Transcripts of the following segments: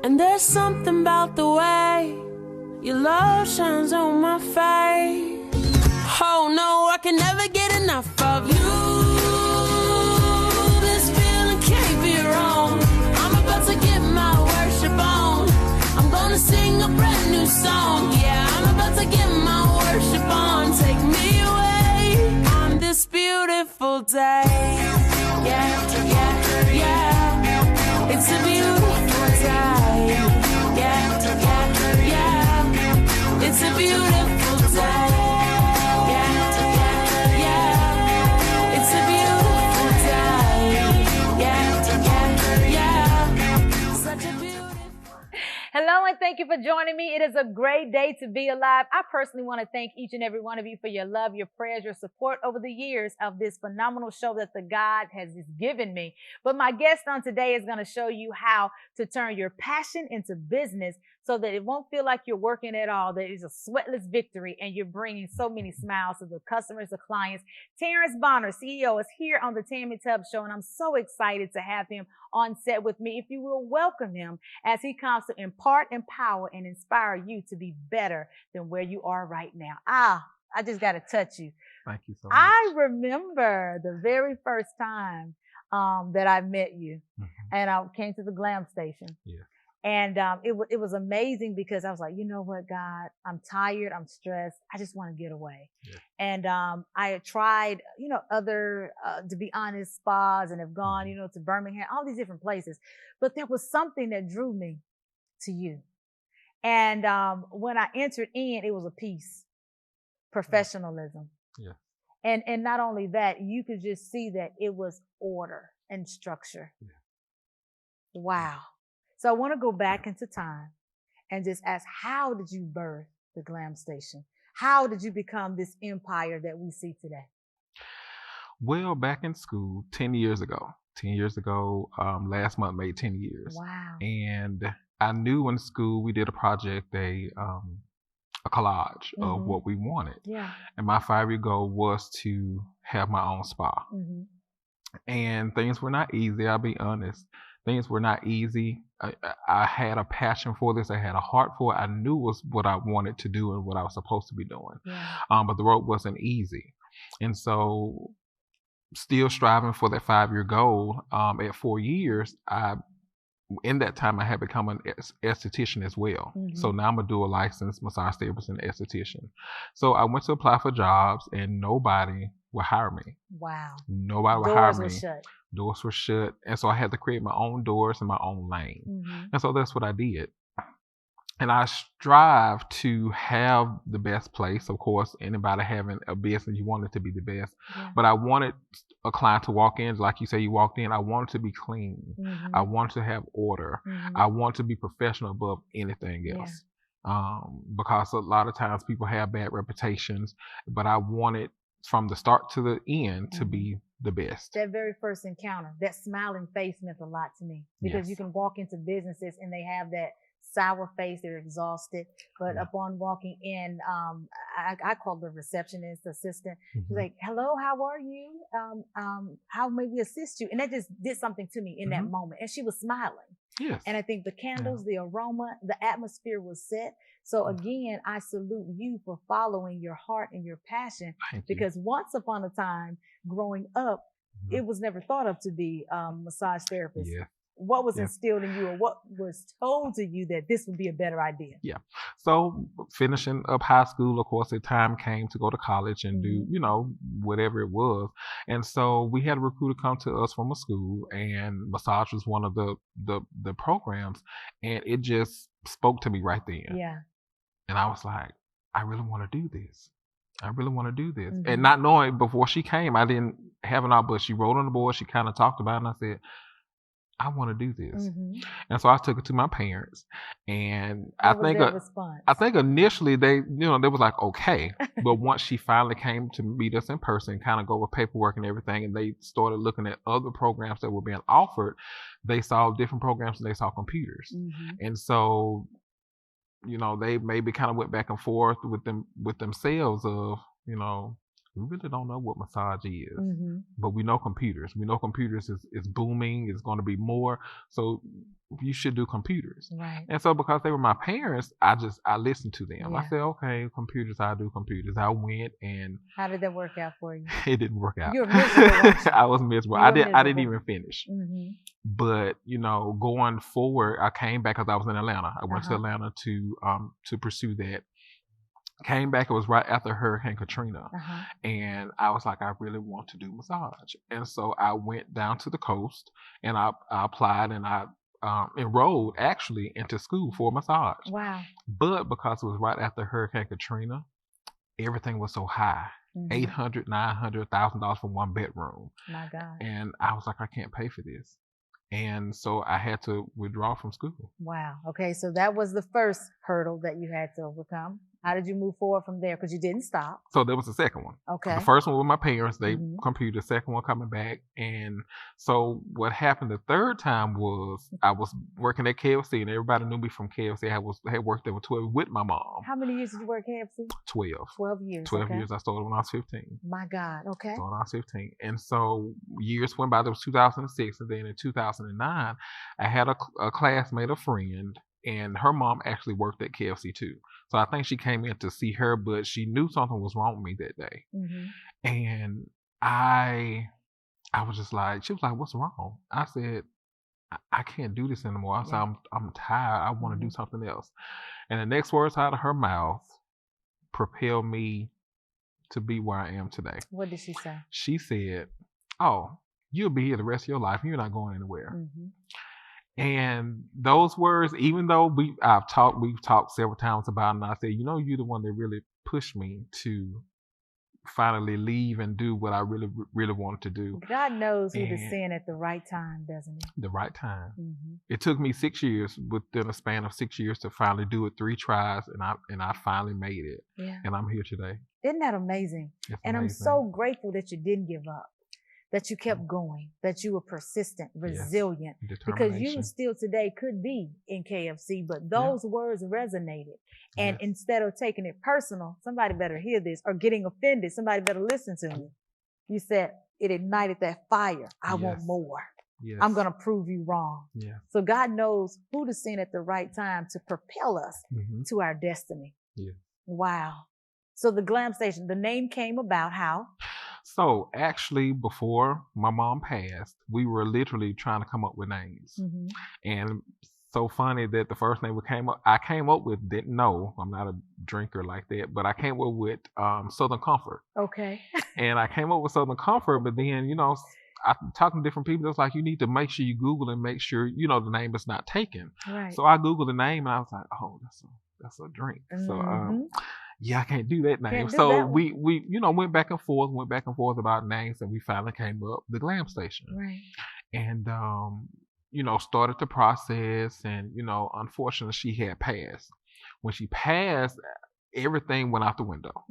And there's something about the way your love shines on my face. Oh no, I can never get enough of you. This feeling can't be wrong. I'm about to get my worship on. I'm gonna sing a brand new song. Yeah, I'm about to get my worship on. Take me away on this beautiful day. Yeah, yeah, yeah. It's a beautiful day. Yeah, yeah, yeah. It's a beautiful day. Hello and thank you for joining me. It is a great day to be alive. I personally want to thank each and every one of you for your love, your prayers, your support over the years of this phenomenal show that the God has given me. But my guest on today is going to show you how to turn your passion into business so that it won't feel like you're working at all, that it's a sweatless victory and you're bringing so many smiles to the customers, the clients. Terrance Bonner, CEO, is here on the Tammie Tubbs Show, and I'm so excited to have him on set with me. If you will welcome him as he comes to impart, empower, and inspire you to be better than where you are right now. I just got to touch you. Thank you so much. I remember the very first time that I met you, and I came to the Glam Station. Yeah. And it was amazing because I was like, you know what, God, I'm tired, I'm stressed, I just want to get away. Yeah. And I had tried, other, to be honest, spas, and have gone, to Birmingham, all these different places. But there was something that drew me to you. And when I entered in, it was a peace, professionalism. Yeah. And not only that, you could just see that it was order and structure. Yeah. Wow. So I want to go back into time and just ask, how did you birth the Glam Station? How did you become this empire that we see today? Well, back in school 10 years ago, last month made 10 years. Wow. And I knew in school we did a project, a collage of what we wanted. Yeah. And my 5-year goal was to have my own spa. And things were not easy, I'll be honest. Things were not easy. I had a passion for this. I had a heart for it. I knew it was what I wanted to do and what I was supposed to be doing. Yeah. But the road wasn't easy. And so still striving for that 5-year goal, at 4 years, in that time, I had become an esthetician as well. So now I'm a dual licensed massage therapist and esthetician. So I went to apply for jobs and nobody would hire me. Wow. Nobody would hire me. Doors were shut. Doors were shut. And so I had to create my own doors in my own lane. And so that's what I did. And I strive to have the best place. Of course, anybody having a business, you want it to be the best. Yeah. But I wanted a client to walk in, like you say, you walked in. I wanted to be clean. I wanted to have order. I want to be professional above anything else. Yeah. Because a lot of times people have bad reputations, but I wanted from the start to the end to be the best. That very first encounter, that smiling face meant a lot to me because you can walk into businesses and they have that sour face, they're exhausted. But upon walking in, I called the receptionist, assistant. She's like, hello, how are you? How may we assist you? And that just did something to me in that moment. And she was smiling. Yes. And I think the candles, the aroma, the atmosphere was set. So again, I salute you for following your heart and your passion. Because once upon a time, growing up, it was never thought of to be a massage therapist. Yeah. What was instilled in you, or what was told to you that this would be a better idea? Yeah. So finishing up high school, of course, the time came to go to college and do, whatever it was. And so we had a recruiter come to us from a school, and massage was one of the programs, and it just spoke to me right then. Yeah. And I was like, I really want to do this. I really want to do this. And not knowing, before she came, I didn't have an idea, but she wrote on the board, she kind of talked about it, and I said, I want to do this. And so I took it to my parents, and I think initially they was like, okay. But once she finally came to meet us in person, kind of go with paperwork and everything, and they started looking at other programs that were being offered, they saw different programs and they saw computers. And so, they maybe kind of went back and forth with themselves of, we really don't know what massage is, but we know computers. We know computers is booming. It's going to be more. So you should do computers. Right. And so because they were my parents, I listened to them. Yeah. I said, okay, computers, I'll do computers. I went, and how did that work out for you? it didn't work out. You were miserable. I was miserable. I didn't even finish. But going forward, I came back because I was in Atlanta. I went to Atlanta to pursue that. Came back, it was right after Hurricane Katrina. And I was like, I really want to do massage. And so I went down to the coast, and I applied, and I enrolled actually into school for massage. Wow. But because it was right after Hurricane Katrina, everything was so high. $800, $900, $1,000 for one bedroom. My God. And I was like, I can't pay for this. And so I had to withdraw from school. Wow. Okay. So that was the first hurdle that you had to overcome. How did you move forward from there? Because you didn't stop. So there was the second one. Okay. The first one with my parents, they computed. The second one coming back. And so what happened the third time was I was working at KFC, and everybody knew me from KFC. I had worked there for 12 with my mom. How many years did you work at KFC? 12. 12 years. 12 years. I started when I was 15. My God. Okay. So when I was 15. And so years went by. There was 2006. And then in 2009, I had a classmate, a friend, and her mom actually worked at KFC too. So I think she came in to see her, but she knew something was wrong with me that day. And I was just like, she was like, what's wrong? I said, I can't do this anymore. I said, I'm tired. I want to do something else. And the next words out of her mouth propelled me to be where I am today. What did she say? She said, oh, you'll be here the rest of your life. You're not going anywhere. And those words, even though we've talked several times about it, and I said, you're the one that really pushed me to finally leave and do what I really, really wanted to do. God knows who to send at the right time, doesn't he? The right time. It took me 6 years, within a span of 6 years, to finally do it. 3 tries, and I finally made it. Yeah. And I'm here today. Isn't that amazing? And I'm so grateful that you didn't give up, that you kept going, that you were persistent, resilient, because you still today could be in KFC, but those words resonated. And instead of taking it personal, somebody better hear this, or getting offended, somebody better listen to me. You said it ignited that fire. I want more. I'm going to prove you wrong. So God knows who to send at the right time to propel us to our destiny. Wow. So the Glam Station, the name came about how? So actually, before my mom passed, we were literally trying to come up with names. And so funny that the first name I came up with, didn't know, I'm not a drinker like that, but I came up with Southern Comfort. Okay. And I came up with Southern Comfort, but then, I talking to different people, it's like, you need to make sure you Google and make sure, the name is not taken. Right. So I Googled the name, and I was like, oh, that's a drink. So, I can't do that name. So we went back and forth about names, and we finally came up the Glam Station. Right. And started the process, and unfortunately she had passed. When she passed, everything went out the window.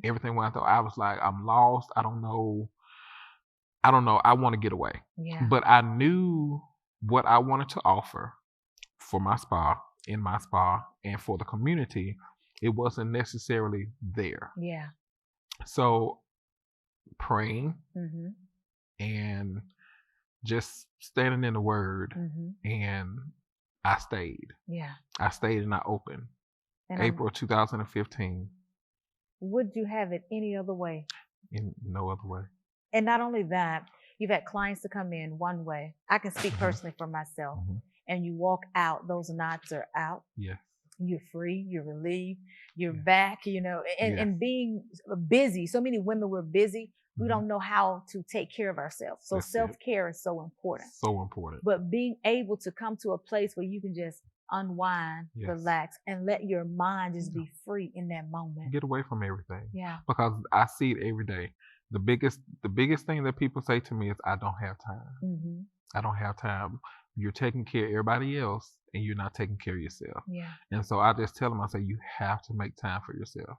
Everything went out I was like, I'm lost. I don't know. I want to get away. Yeah. But I knew what I wanted to offer for my spa, in my spa, and for the community. It wasn't necessarily there. Yeah. So praying and just standing in the Word, and I stayed. Yeah. I stayed and I opened. And April 2015. Would you have it any other way? In no other way. And not only that, you've had clients to come in one way. I can speak personally for myself. And you walk out, those knots are out. Yeah. You're free, you're relieved, you're back, and being busy. So many women were busy. We don't know how to take care of ourselves. So self-care is so important. So important. But being able to come to a place where you can just unwind, relax, and let your mind just be free in that moment. Get away from everything. Yeah. Because I see it every day. The biggest thing that people say to me is, I don't have time. I don't have time. You're taking care of everybody else, and you're not taking care of yourself. Yeah. And so I just tell them, I say, you have to make time for yourself.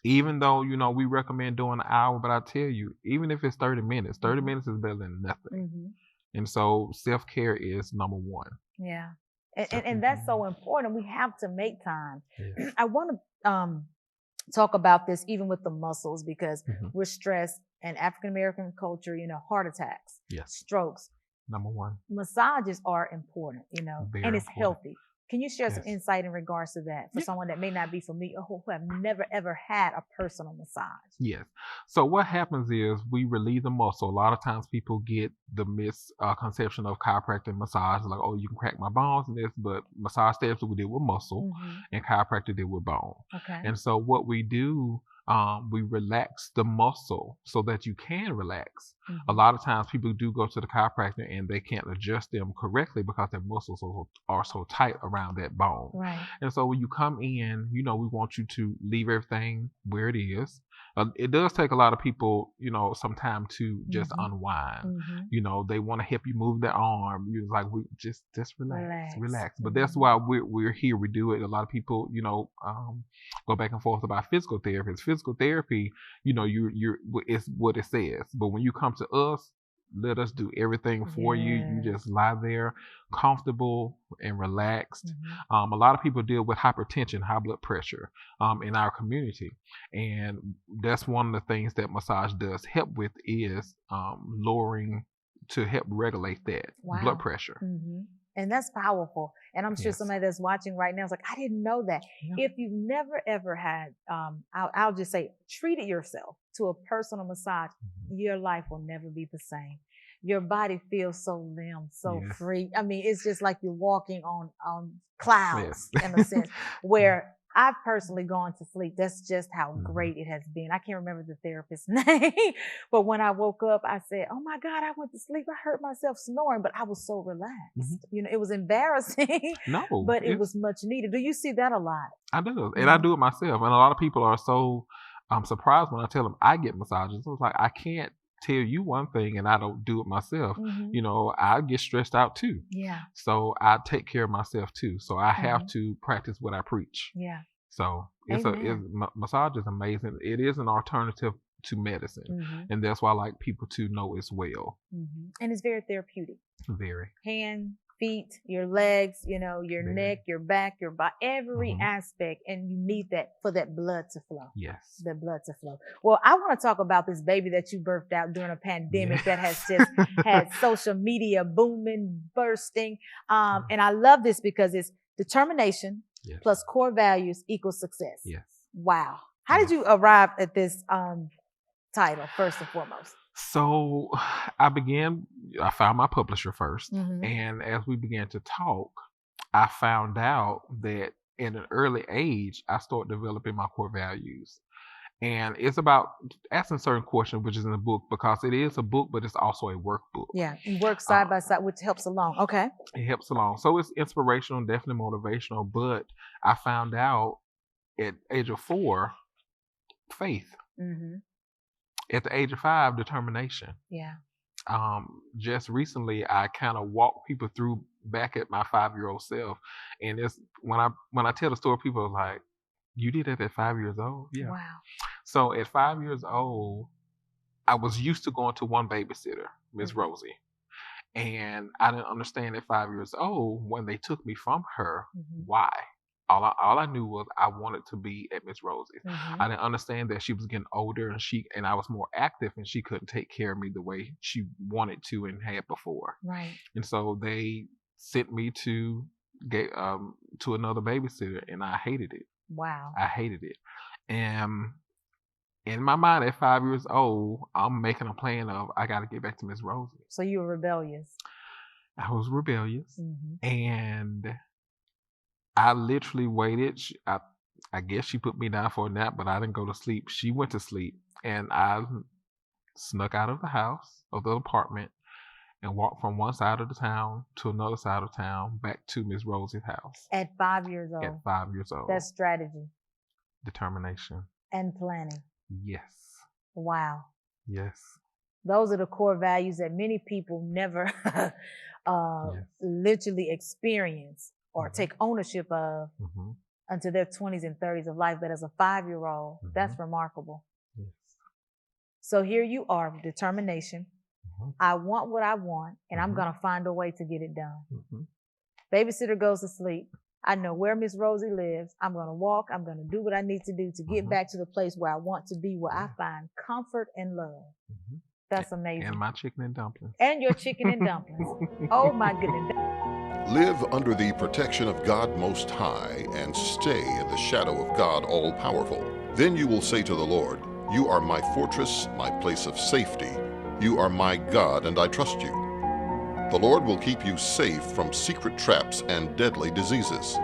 Even though, we recommend doing an hour, but I tell you, even if it's 30 minutes, 30 minutes is better than nothing. And so self-care is number one. Yeah. And that's so important. We have to make time. I want to talk about this even with the muscles, because Mhm. we're stressed, and African American culture, heart attacks, Yes. strokes. Number one. Massages are important, Very and it's important. healthy. Can you share some Yes. insight in regards to that for Yeah. someone that may not be familiar or who have never ever had a personal massage? Yes. So what happens is we relieve the muscle. A lot of times people get the misconception of chiropractic and massage, like, oh, you can crack my bones and this, but massage therapy we deal with muscle, and chiropractic deal with bone. Okay. And so what we do, we relax the muscle so that you can relax. A lot of times people do go to the chiropractor and they can't adjust them correctly because their muscles are so tight around that bone. Right. And so when you come in, we want you to leave everything where it is. It does take a lot of people, some time to just unwind. They want to help you move their arm. You're like, we just relax. But that's why we're here. We do it. A lot of people, go back and forth about physical therapy. Physical therapy, it's what it says. But when you come to us, let us do everything for you. You just lie there comfortable and relaxed. A lot of people deal with hypertension, high blood pressure in our community. And that's one of the things that massage does help with is lowering to help regulate that blood pressure. And that's powerful. And I'm sure Yes. somebody that's watching right now is like, I didn't know that. Yeah. If you've never ever had, I'll just say, treated yourself to a personal massage, your life will never be the same. Your body feels so limb, so Yes. free. I mean, it's just like you're walking on clouds Yes. in a sense, where I've personally gone to sleep. That's just how great it has been. I can't remember the therapist's name, but when I woke up, I said, oh my God, I went to sleep. I heard myself snoring, but I was so relaxed. It was embarrassing, No, but it was much needed. Do you see that a lot? I do. And I do it myself. And a lot of people are so surprised when I tell them I get massages. It's like, I can't tell you one thing and I don't do it myself. I get stressed out too. Yeah. So I take care of myself too. So I have to practice what I preach. Yeah. So massage is amazing. It is an alternative to medicine. And that's why I like people to know as well. And it's very therapeutic. Very. Hand, feet, your legs, your Very. neck, your back, your body, every aspect. And you need that for that blood to flow. Yes. The blood to flow. Well, I want to talk about this baby that you birthed out during a pandemic that has just had social media booming, bursting. And I love this because it's determination plus core values equals success. Yes. Wow. How did you arrive at this title, first and foremost? So I found my publisher first. And as we began to talk, I found out that at an early age, I started developing my core values. And it's about asking certain questions, which is in the book, because it is a book, but it's also a workbook. Yeah, you work side by side, which helps along. Okay. It helps along. So it's inspirational, definitely motivational. But I found out at age of 4, faith. At the age of 5, determination. Yeah. Just recently, I kind of walked people through back at my 5-year-old self, and it's when I tell the story, people are like, "You did that at 5 years old?" Yeah. Wow. So at 5 years old, I was used to going to one babysitter, Miss Rosie, and I didn't understand at 5 years old when they took me from her why. All I knew was I wanted to be at Miss Rosie's. I didn't understand that she was getting older and I was more active and she couldn't take care of me the way she wanted to and had before. Right. And so they sent me to another babysitter, and I hated it. Wow. I hated it. And in my mind at 5 years old, I'm making a plan of I got to get back to Miss Rosie. So you were rebellious. I was rebellious, and I literally waited. I guess she put me down for a nap, but I didn't go to sleep. She went to sleep, and I snuck out of the house, of the apartment, and walked from one side of the town to another side of town, back to Miss Rosie's house. At 5 years old. At 5 years old. That's strategy. Determination. And planning. Yes. Wow. Yes. Those are the core values that many people never literally experience or take ownership of until their 20s and 30s of life. But as a 5-year-old, that's remarkable. Yes. So here you are with determination. I want what I want, and I'm going to find a way to get it done. Babysitter goes to sleep. I know where Miss Rosie lives. I'm going to walk. I'm going to do what I need to do to get back to the place where I want to be, where I find comfort and love. That's amazing. And my chicken and dumplings. And your chicken and dumplings. Oh my goodness. Live under the protection of God Most High and stay in the shadow of God All-Powerful. Then you will say to the Lord, "You are my fortress, my place of safety. You are my God, and I trust you." The Lord will keep you safe from secret traps and deadly diseases.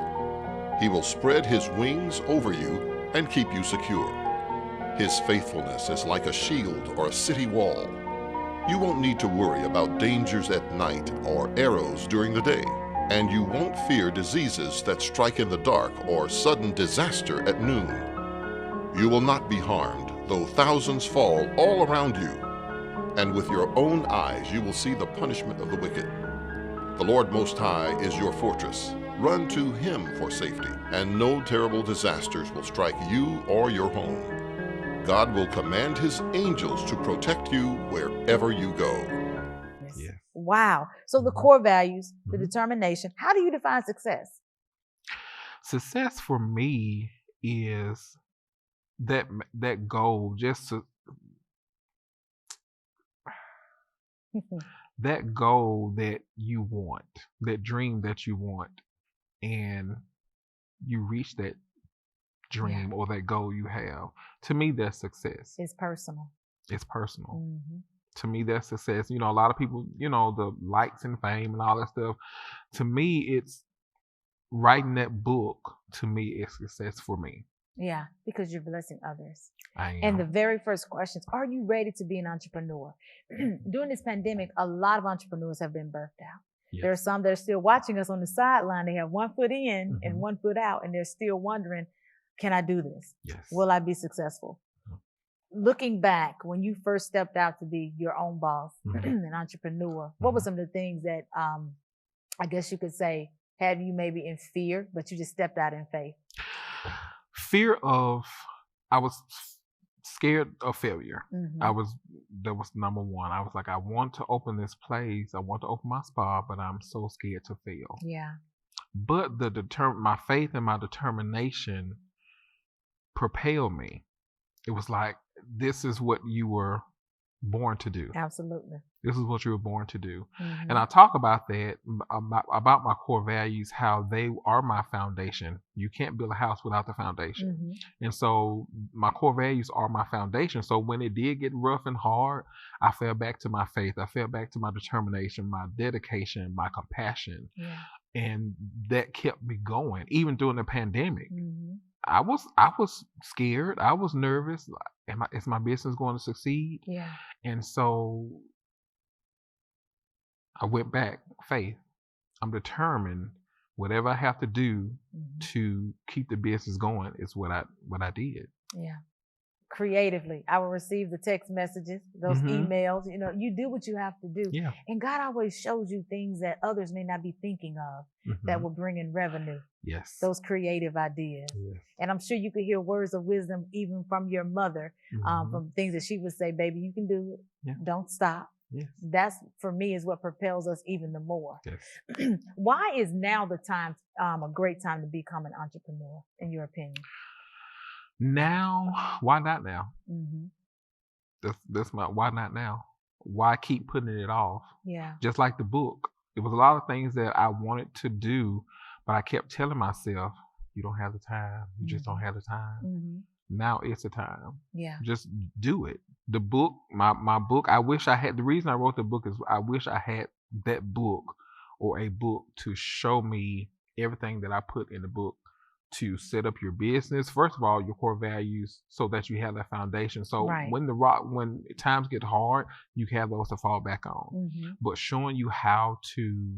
He will spread his wings over you and keep you secure. His faithfulness is like a shield or a city wall. You won't need to worry about dangers at night or arrows during the day, and you won't fear diseases that strike in the dark or sudden disaster at noon. You will not be harmed, though thousands fall all around you, and with your own eyes you will see the punishment of the wicked. The Lord Most High is your fortress. Run to him for safety, and no terrible disasters will strike you or your home. God will command his angels to protect you wherever you go. Yeah. Wow. So the core values, the determination, how do you define success? Success for me is that goal, just to that goal that you want, that dream that you want, and you reach that dream or that goal you have. To me, that's success. It's personal. It's personal. To me, that's success. You know, a lot of people, you know, the likes and fame and all that stuff. To me, it's writing that book. To me, is success for me. Yeah, because you're blessing others. I am. And the very first question is, are you ready to be an entrepreneur? During this pandemic, a lot of entrepreneurs have been birthed out. Yes. There are some that are still watching us on the sideline. They have 1 foot in and 1 foot out, and they're still wondering, can I do this? Yes. Will I be successful? Looking back, when you first stepped out to be your own boss, an entrepreneur, what were some of the things that I guess you could say have you maybe in fear, but you just stepped out in faith? Fear of, I was scared of failure. That was number one. I was like, I want to open this place. I want to open my spa, but I'm so scared to fail. Yeah. But my faith and my determination propelled me. It was like, this is what you were born to do. Absolutely. This is what you were born to do. And I talk about that, about my core values, how they are my foundation. You can't build a house without the foundation. And so my core values are my foundation. So when it did get rough and hard, I fell back to my faith. I fell back to my determination, my dedication, my compassion. Yeah. And that kept me going, even during the pandemic. I was scared. I was nervous. Is my business going to succeed? Yeah. And so I went back, faith. I'm determined. Whatever I have to do to keep the business going is what I did. Yeah. Creatively, I will receive the text messages, those emails. You know, you do what you have to do. Yeah. And God always shows you things that others may not be thinking of that will bring in revenue. Yes. Those creative ideas. Yes. And I'm sure you could hear words of wisdom even from your mother, from things that she would say, baby, you can do it. Yeah. Don't stop. Yes. That's, for me, is what propels us even the more. Yes. Why is now the time, a great time to become an entrepreneur, in your opinion? Now, why not now? That's my, why not now? Why keep putting it off? Yeah. Just like the book. It was a lot of things that I wanted to do, but I kept telling myself, you don't have the time. You just don't have the time. Now it's the time. Yeah. Just do it. The book, my book, I wish I had, the reason I wrote the book is I wish I had that book or a book to show me everything that I put in the book to set up your business. First of all, your core values, so that you have that foundation. So when times get hard, you have those to fall back on. But showing you how to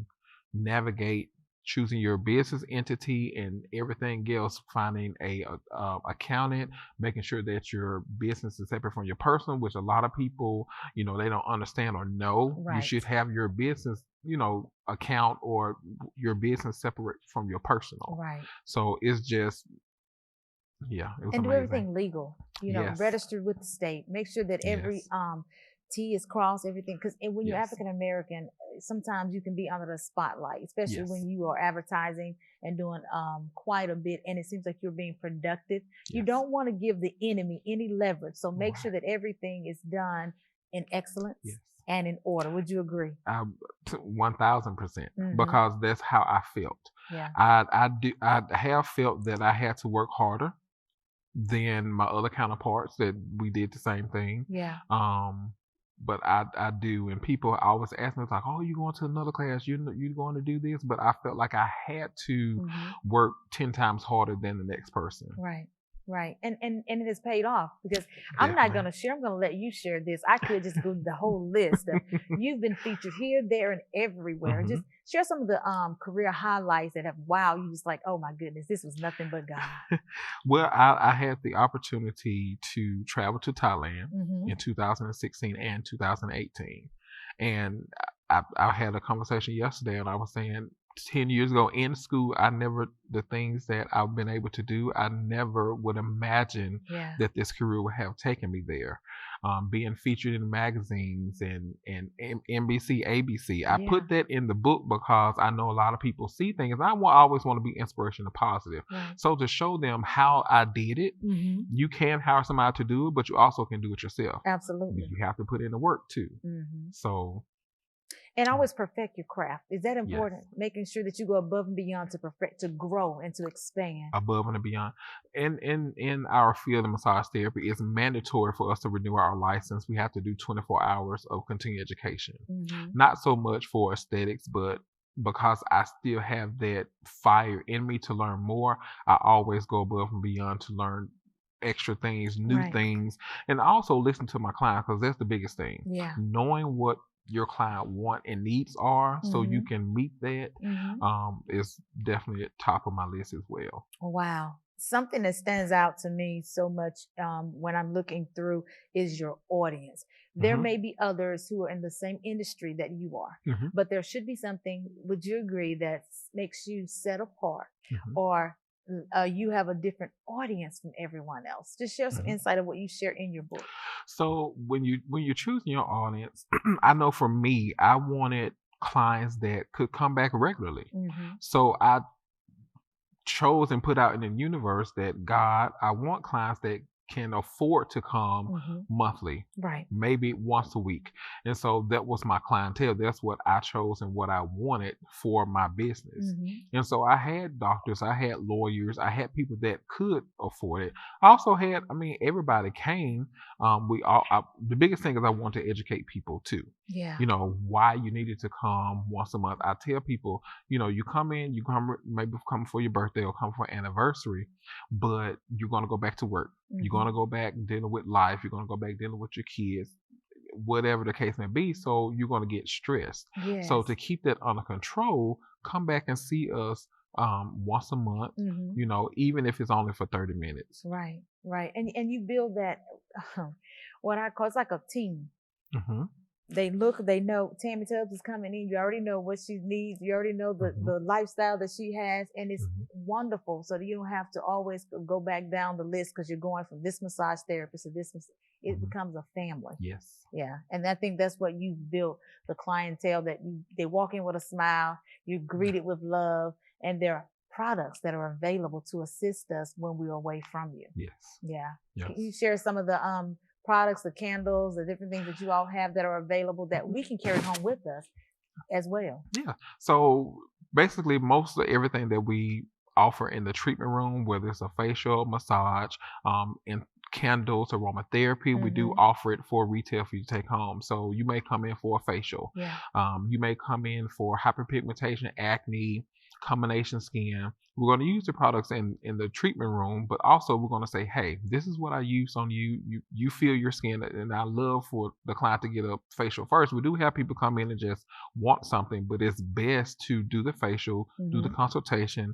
navigate choosing your business entity and everything else, finding a accountant, making sure that your business is separate from your personal, which a lot of people, you know, they don't understand or know. Right. You should have your business, you know, account or your business separate from your personal. Right. So it's just, yeah, it was and amazing. Do everything legal, you know, registered with the state. Make sure that every T is crossed, everything. Because when you're Yes. African American, sometimes you can be under the spotlight, especially Yes. when you are advertising and doing quite a bit, and it seems like you're being productive. You Yes. don't want to give the enemy any leverage. So make Right. sure that everything is done in excellence Yes. and in order. Would you agree? 1000%, Mhm. because that's how I felt. Yeah. I have felt that I had to work harder than my other counterparts that we did the same thing. Yeah. But I do, and people always ask me, it's like, oh, you going to another class? You going to do this? But I felt like I had to Mhm. work 10 times harder than the next person. Right. Right. And it has paid off, because I'm not going to share. I'm going to let you share this. I could just go the whole list of, you've been featured here, there, and everywhere. Mhm. Just share some of the career highlights that have wowed you. Just like, oh my goodness, this was nothing but God. Well, I had the opportunity to travel to Thailand Mhm. in 2016 and 2018. And I had a conversation yesterday, and I was saying 10 years ago in school, the things that I've been able to do, I never would imagine Yeah. that this career would have taken me there. Being featured in magazines and NBC, ABC. I Yeah. put that in the book because I know a lot of people see things. I always want to be inspirational, positive. Right. So to show them how I did it, Mhm. you can hire somebody to do it, but you also can do it yourself. Absolutely. You have to put in the work too. Mhm. So And always perfect your craft. Is that yes, important? Making sure that you go above and beyond to perfect, to grow, and to expand. above and beyond. And in our field of massage therapy, it's mandatory for us to renew our license. We have to do 24 hours of continuing education. Mhm. Not so much for aesthetics, but because I still have that fire in me to learn more, I always go above and beyond to learn extra things, new Right. things, and also listen to my clients, because that's the biggest thing. Yeah. Knowing what your client want and needs are, so you Mhm. can meet that, Mhm. is definitely at top of my list as well. Wow. Something that stands out to me so much when I'm looking through is your audience. There Mhm. may be others who are in the same industry that you are, Mhm. but there should be something, would you agree, that makes you set apart, Mhm. or you have a different audience from everyone else? Just share some Mhm. insight of what you share in your book. So when you're choosing your audience, I know for me, I wanted clients that could come back regularly. Mhm. So I chose and put out in the universe that I want clients that can afford to come Mhm. monthly, Right. maybe once a week. And so that was my clientele. That's what I chose and what I wanted for my business. Mhm. And so I had doctors, I had lawyers, I had people that could afford it. I also had, everybody came. The biggest thing is I want to educate people too. Yeah. Why you needed to come once a month. I tell people, you come in, maybe come for your birthday or come for an anniversary, but you're going to go back to work. You're going to go back dealing with life. You're going to go back dealing with your kids, whatever the case may be. So you're going to get stressed. Yes. So to keep that under control, come back and see us once a month, Mhm. Even if it's only for 30 minutes. Right. Right. And you build that, what I call, it's like a team. Mm-hmm. They know Tammie Tubbs is coming in. You already know what she needs. You already know the lifestyle that she has, and it's wonderful. So that you don't have to always go back down the list, because you're going from this massage therapist to this. It becomes a family. Yes. Yeah, and I think that's what you've built, the clientele that they walk in with a smile. You're greeted with love, and there are products that are available to assist us when we're away from you. Yes. Yeah. Yes. Can you share some of the products, the candles, the different things that you all have that are available that we can carry home with us as well? Yeah. So basically, most of everything that we offer in the treatment room, whether it's a facial, massage, and candles, aromatherapy, we do offer it for retail for you to take home. So you may come in for a facial. Yeah. You may come in for hyperpigmentation, acne, combination skin. We're going to use the products in the treatment room, but also we're going to say, hey, this is what I use on you. You feel your skin, and I love for the client to get a facial first. We do have people come in and just want something, but it's best to do the facial, do the consultation,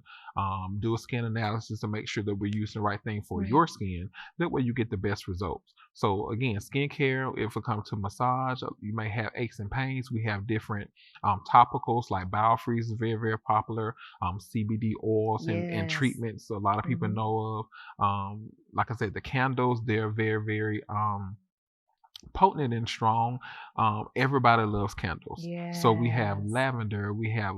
do a skin analysis to make sure that we're using the right thing for your skin. That way you get the best results. So again, skincare, if it comes to massage, you may have aches and pains. We have different topicals like Biofreeze is very, very popular. CBD oils and treatments a lot of people know of. Like I said, the candles, they're very, very potent and strong. Everybody loves candles. So we have Yes. lavender, we have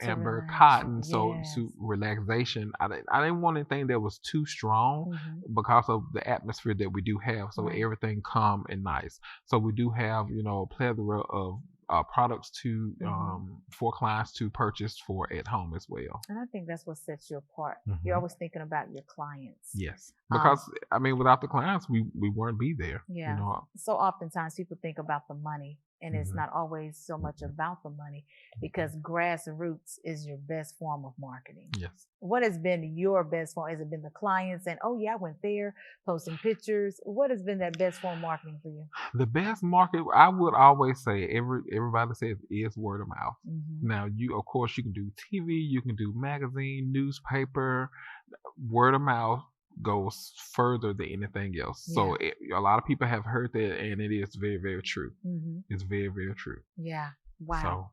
amber, relax. cotton. So Yes. to relaxation. I didn't want anything that was too strong Mhm. because of the atmosphere that we do have. So Right. everything calm and nice. So we do have, a plethora of products to for clients to purchase for at home as well. And I think that's what sets you apart. You're always thinking about your clients. Yes, because without the clients, we wouldn't be there. Yeah. So oftentimes people think about the money, and it's not always so much about the money, because grassroots is your best form of marketing. Yes. What has been your best form? Has it been the clients and, oh yeah, I went there, posting pictures? What has been that best form of marketing for you? The best market, I would always say, everybody says, is word of mouth. Now, of course, you can do TV, you can do magazine, newspaper. Word of mouth goes further than anything else. Yeah. So a lot of people have heard that, and it is very, very true. It's very, very true. Yeah. Wow. So,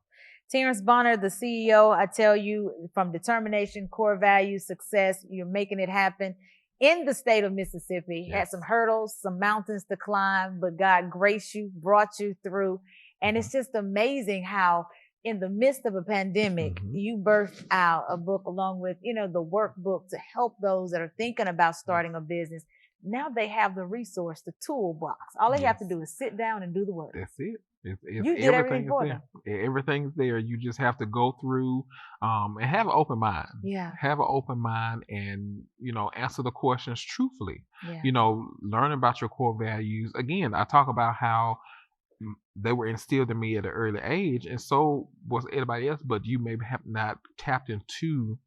Terrance Bonner, the CEO, I tell you, from determination, core values, success, you're making it happen in the state of Mississippi. Yes. Had some hurdles, some mountains to climb, but God graced you, brought you through. And it's just amazing how in the midst of a pandemic, you birthed out a book along with, the workbook to help those that are thinking about starting a business. Now they have the resource, the toolbox. All they have to do is sit down and do the work. That's it. You did everything for them. Everything's there. You just have to go through and have an open mind. Yeah. Have an open mind and, answer the questions truthfully. Yeah. Learn about your core values. Again, I talk about how they were instilled in me at an early age, and so was everybody else, but you maybe have not tapped into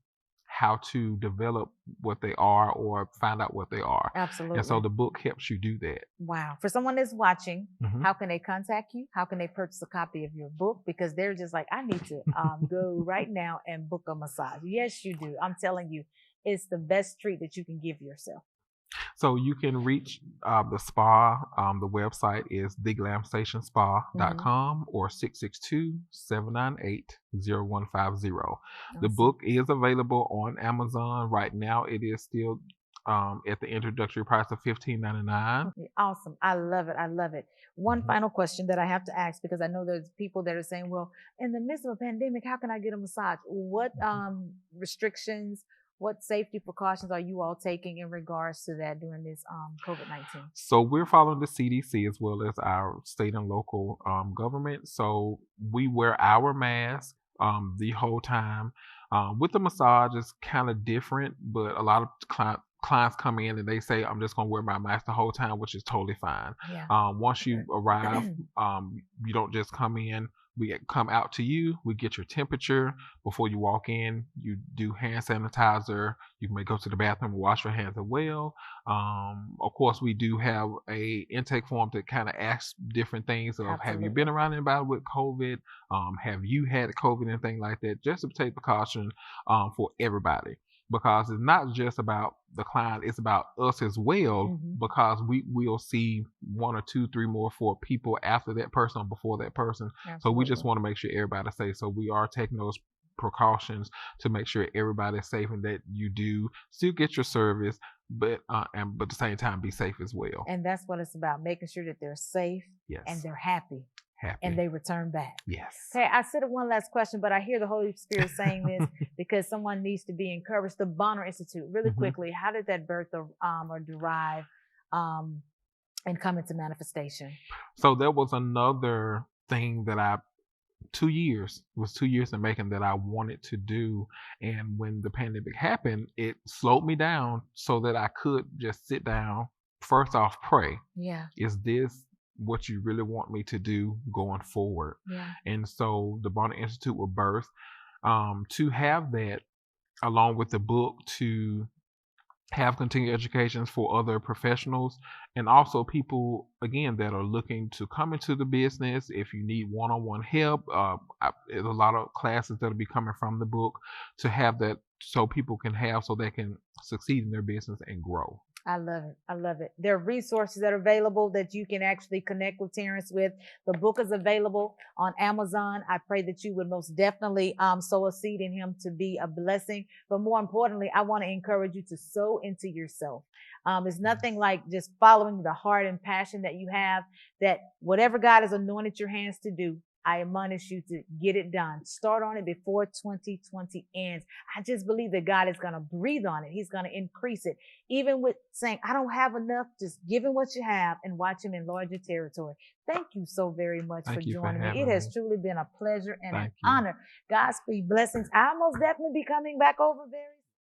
how to develop what they are or find out what they are. Absolutely. And so the book helps you do that. Wow. For someone that's watching, how can they contact you? How can they purchase a copy of your book? Because they're just like, I need to go right now and book a massage. Yes, you do. I'm telling you, it's the best treat that you can give yourself. So you can reach the spa. The website is theglamstationspa.com or 662-798-0150. The book is available on Amazon. Right now, it is still at the introductory price of $15.99. Awesome. I love it. I love it. One final question that I have to ask, because I know there's people that are saying, well, in the midst of a pandemic, how can I get a massage? What restrictions, what safety precautions are you all taking in regards to that during this COVID-19? So we're following the CDC as well as our state and local government. So we wear our mask the whole time. With the massage, it's kind of different, but a lot of clients come in and they say, I'm just going to wear my mask the whole time, which is totally fine. Yeah. Once you arrive, you don't just come in. We come out to you. We get your temperature before you walk in. You do hand sanitizer. You may go to the bathroom and wash your hands as well. Of course, we do have a intake form that kind of asks different things of, have you been around anybody with COVID? Have you had COVID, anything like that? Just to take precaution for everybody. Because it's not just about the client, it's about us as well, because we will see 1 or 2, 3 more, 4 people after that person or before that person. Absolutely. So we just want to make sure everybody's safe. So we are taking those precautions to make sure everybody's safe and that you do still get your service, but at the same time be safe as well. And that's what it's about, making sure that they're safe and they're happy. And they return back. Yes. Okay, I said one last question, but I hear the Holy Spirit saying this because someone needs to be encouraged. The Bonner Institute, really quickly, how did that birth or derive and come into manifestation? So there was another thing that 2 years in making that I wanted to do. And when the pandemic happened, it slowed me down so that I could just sit down, first off, pray. Yeah. Is this what you really want me to do going forward? Yeah. And so the Bonner Institute was birthed to have that along with the book, to have continued educations for other professionals and also people, again, that are looking to come into the business. If you need one-on-one help, there's a lot of classes that'll be coming from the book to have that so people can have, so they can succeed in their business and grow. I love it. I love it. There are resources that are available that you can actually connect with Terrance with. The book is available on Amazon. I pray that you would most definitely sow a seed in him to be a blessing. But more importantly, I want to encourage you to sow into yourself. It's nothing like just following the heart and passion that you have, that whatever God has anointed your hands to do, I admonish you to get it done. Start on it before 2020 ends. I just believe that God is going to breathe on it. He's going to increase it. Even with saying, I don't have enough, just give him what you have and watch him enlarge your territory. Thank you so very much for joining me. It has truly been a pleasure and an honor. Godspeed, blessings. I'll most definitely be coming back over very soon.